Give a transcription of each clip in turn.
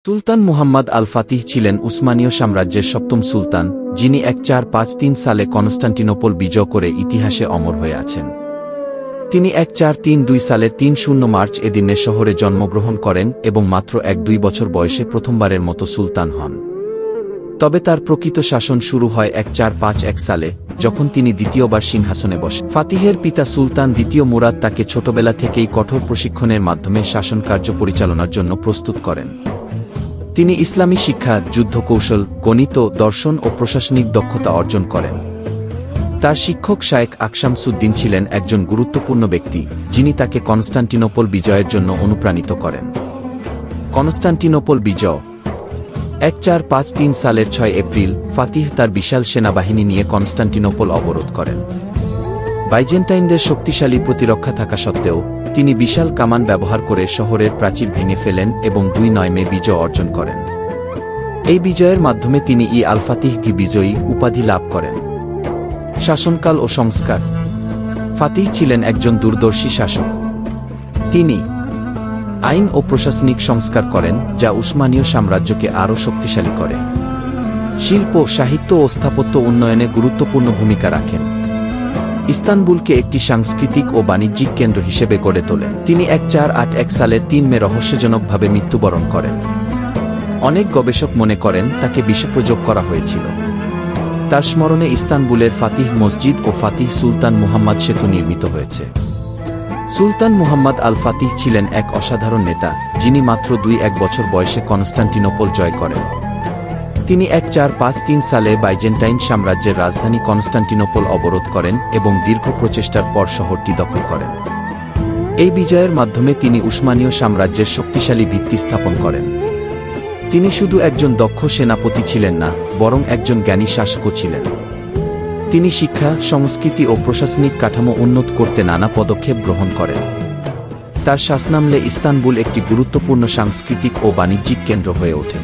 সুলতান মুহাম্মদ আল Fatih ছিলেন উসমানীয় সাম্রাজ্যের সপ্তম সুলতান, যিনি 1453 সালে কনস্টান্টিনোপল বিজয় করে ইতিহাসে অমর হয়ে আছেন। তিনি 1432 সালের 30 মার্চ এদিনে শহরে জন্মগ্রহণ করেন এবং মাত্র 1-2 বছর বয়সে প্রথমবারের মতো সুলতান হন। তবে তার প্রকৃত শাসন শুরু হয় 1451 সালে, যখন তিনি দ্বিতীয়বার সিংহাসনে বসেন। ফাতিহের পিতা সুলতান দ্বিতীয় মুরাদ তাকে ছোটবেলা থেকেই কঠোর প্রশিক্ষণের মাধ্যমে শাসনকার্য পরিচালনার জন্য প্রস্তুত করেন। তিনি ইসলামী শিক্ষা, যুদ্ধকৌশল, গণিত, দর্শন ও প্রশাসনিক দক্ষতা অর্জন করেন। তার শিক্ষক শায়েখ আকশামসুদ্দিন ছিলেন একজন গুরুত্বপূর্ণ ব্যক্তি, যিনি তাকে কনস্টান্টিনোপল বিজয়ের জন্য অনুপ্রাণিত করেন। কনস্টান্টিনোপল বিজয় 1453 সালের 6 এপ্রিল ফাতিহ তার বিশাল সেনাবাহিনী নিয়ে কনস্টান্টিনোপল অবরোধ করেন। বাইজেন্টাইনদের শক্তিশালী প্রতিরক্ষা থাকা সত্ত্বেও তিনি বিশাল কামান ব্যবহার করে শহরের প্রাচীর ভেঙে ফেলেন এবং 2 মে বিজয় অর্জন করেন। এই বিজয়ের মাধ্যমে তিনি আল ফাতিহ কি বিজয়ী উপাধি লাভ করেন। শাসনকাল ও সংস্কার। ফাতিহ ছিলেন একজন দূরদর্শী শাসক। তিনি আইন ও প্রশাসনিক সংস্কার করেন, যা উসমানীয় সাম্রাজ্যকে আরও শক্তিশালী করে। শিল্প, সাহিত্য ও স্থাপত্য উন্নয়নে গুরুত্বপূর্ণ ভূমিকা রাখেন। ইস্তানবুলকে একটি সাংস্কৃতিক ও বাণিজ্যিক কেন্দ্র হিসেবে গড়ে তোলেন। তিনি 1481 সালের 3 মে রহস্যজনকভাবে মৃত্যুবরণ করেন। অনেক গবেষক মনে করেন তাকে বিষপ্রয়োগ করা হয়েছিল। তার স্মরণে ইস্তানবুলের ফাতিহ মসজিদ ও ফাতিহ সুলতান মুহাম্মদ সেতু নির্মিত হয়েছে। সুলতান মুহাম্মদ আল ফাতিহ ছিলেন এক অসাধারণ নেতা, যিনি মাত্র 2-1 বছর বয়সে কনস্টান্টিনোপল জয় করেন। তিনি 1453 সালে বাইজেন্টাইন সাম্রাজ্যের রাজধানী কনস্টান্টিনোপল অবরোধ করেন এবং দীর্ঘ প্রচেষ্টার পর শহরটি দখল করেন। এই বিজয়ের মাধ্যমে তিনি উসমানীয় সাম্রাজ্যের শক্তিশালী ভিত্তি স্থাপন করেন। তিনি শুধু একজন দক্ষ সেনাপতি ছিলেন না, বরং একজন জ্ঞানী শাসকও ছিলেন। তিনি শিক্ষা, সংস্কৃতি ও প্রশাসনিক কাঠামো উন্নত করতে নানা পদক্ষেপ গ্রহণ করেন। তার শাসনামলে ইস্তানবুল একটি গুরুত্বপূর্ণ সাংস্কৃতিক ও বাণিজ্যিক কেন্দ্র হয়ে ওঠে।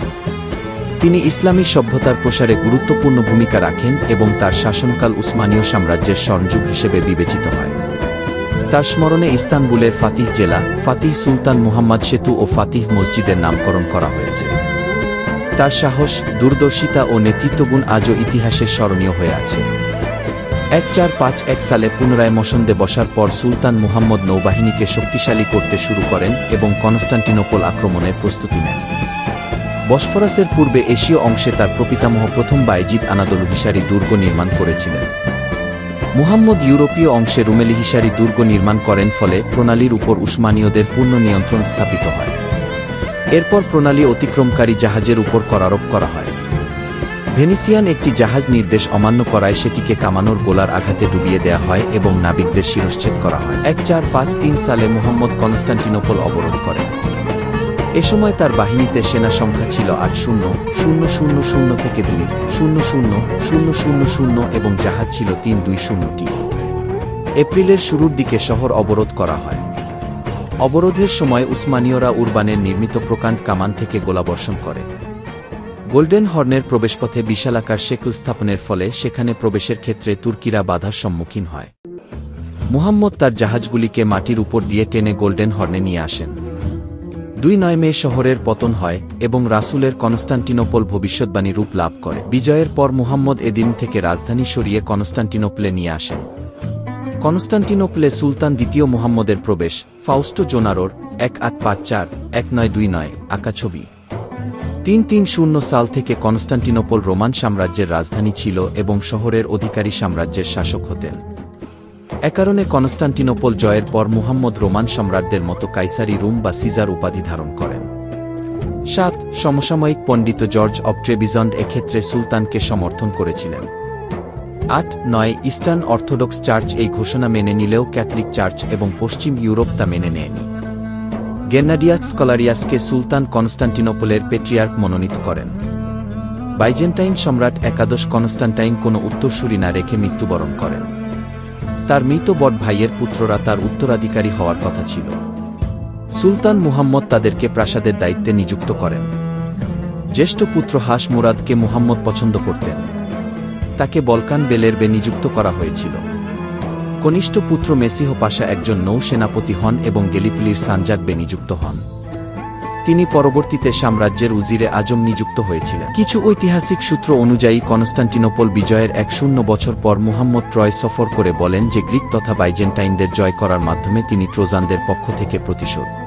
তিনি ইসলামী সভ্যতার প্রসারে গুরুত্বপূর্ণ ভূমিকা রাখেন এবং তার শাসনকাল উসমানীয় সাম্রাজ্যের স্বর্ণযুগ হিসেবে বিবেচিত হয়। তার স্মরণে ইস্তানবুলের ফাতিহ জেলা, ফাতিহ সুলতান মুহাম্মদ সেতু ও ফাতিহ মসজিদের নামকরণ করা হয়েছে। তার সাহস, দূরদর্শিতা ও নেতৃত্বগুণ আজও ইতিহাসে স্মরণীয় হয়ে আছে। 1451 সালে পুনরায় মসনদে বসার পর সুলতান মুহাম্মদ নৌবাহিনীকে শক্তিশালী করতে শুরু করেন এবং কনস্টান্টিনোপল আক্রমণের প্রস্তুতি নেন। বসফরাসের পূর্বে এশীয় অংশে তার প্রপিতামহ প্রথম বায়েজিদ আনাদোলুহিসারি দুর্গ নির্মাণ করেছিলেন। মুহাম্মদ ইউরোপীয় অংশে রুমেলিহিসারি দুর্গ নির্মাণ করেন, ফলে প্রণালীর উপর উসমানীয়দের পূর্ণ নিয়ন্ত্রণ স্থাপিত হয়। এরপর প্রণালী অতিক্রমকারী জাহাজের উপর করারোপ করা হয়। ভেনিসিয়ান একটি জাহাজ নির্দেশ অমান্য করায় সেটিকে কামানোর গোলার আঘাতে ডুবিয়ে দেয়া হয় এবং নাবিকদের শিরশ্ছেদ করা হয়। 1453 সালে মুহাম্মদ কনস্টান্টিনোপল অবরোধ করেন। এ সময় তার বাহিনীতে সেনা সংখ্যা ছিল 8,000 থেকে 2,000 এবং জাহাজ ছিল 320টি। এপ্রিলের শুরুর দিকে শহর অবরোধ করা হয়। অবরোধের সময় উসমানীয়রা উরবানের নির্মিত প্রকাণ্ড কামান থেকে গোলাবর্ষণ করে। গোল্ডেন হর্নের প্রবেশপথে বিশালাকার শেকল স্থাপনের ফলে সেখানে প্রবেশের ক্ষেত্রে তুর্কিরা বাধার সম্মুখীন হয়। মুহাম্মদ তার জাহাজগুলিকে মাটির উপর দিয়ে টেনে গোল্ডেন হর্নে নিয়ে আসেন। 2 মে শহরের পতন হয় এবং রাসূলের কনস্টান্টিনোপল ভবিষ্যদ্বাণী রূপ লাভ করে। বিজয়ের পর মুহাম্মদ এদিন থেকে রাজধানী সরিয়ে কনস্টান্টিনোপলে নিয়ে আসেন। কনস্টান্টিনোপলে সুলতান দ্বিতীয় মুহাম্মদের প্রবেশ। ফাউস্টো জোনারোর 1854-1929 আঁকা ছবি। 330 সাল থেকে কনস্টান্টিনোপল রোমান সাম্রাজ্যের রাজধানী ছিল এবং শহরের অধিকারী সাম্রাজ্যের শাসক হতেন। এ কারণে কনস্টান্টিনোপল জয়ের পর মুহাম্মদ রোমান সম্রাটদের মতো কাইসারি রুম বা সিজার উপাধি ধারণ করেন। 7 সমসাময়িক পণ্ডিত জর্জ অব ট্রেবিজন্ড এক্ষেত্রে সুলতানকে সমর্থন করেছিলেন। 8-9 ইস্টার্ন অর্থোডক্স চার্চ এই ঘোষণা মেনে নিলেও ক্যাথলিক চার্চ এবং পশ্চিম ইউরোপ তা মেনে নেয়নি। গেন্নাডিয়াস স্কলারিয়াসকে সুলতান কনস্টান্টিনোপলের পেট্রিয়ার্ক মনোনীত করেন। বাইজেন্টাইন সম্রাট একাদশ কনস্টান্টাইন কোনো উত্তরসূরি না রেখে মৃত্যুবরণ করেন। তার মৃত বড় ভাইয়ের পুত্ররা তার উত্তরাধিকারী হওয়ার কথা ছিল। সুলতান মুহাম্মদ তাদেরকে প্রাসাদের দায়িত্বে নিযুক্ত করেন। জ্যেষ্ঠ পুত্র হাস মুরাদকে মুহাম্মদ পছন্দ করতেন। তাকে বলকান বেলেরবে নিযুক্ত করা হয়েছিল। কনিষ্ঠ পুত্র মেসিহ পাশা একজন নৌ সেনাপতি হন এবং গেলিপলির সানজাক বে নিযুক্ত হন। তিনি পরবর্তীতে সাম্রাজ্যের উজিরে আজম নিযুক্ত হয়েছিলেন। কিছু ঐতিহাসিক সূত্র অনুযায়ী কনস্টান্টিনোপল বিজয়ের ১০০ বছর পর মুহাম্মদ ট্রয় সফর করে বলেন যে গ্রিক তথা বাইজেন্টাইনদের জয় করার মাধ্যমে তিনি ট্রোজানদের পক্ষ থেকে প্রতিশোধ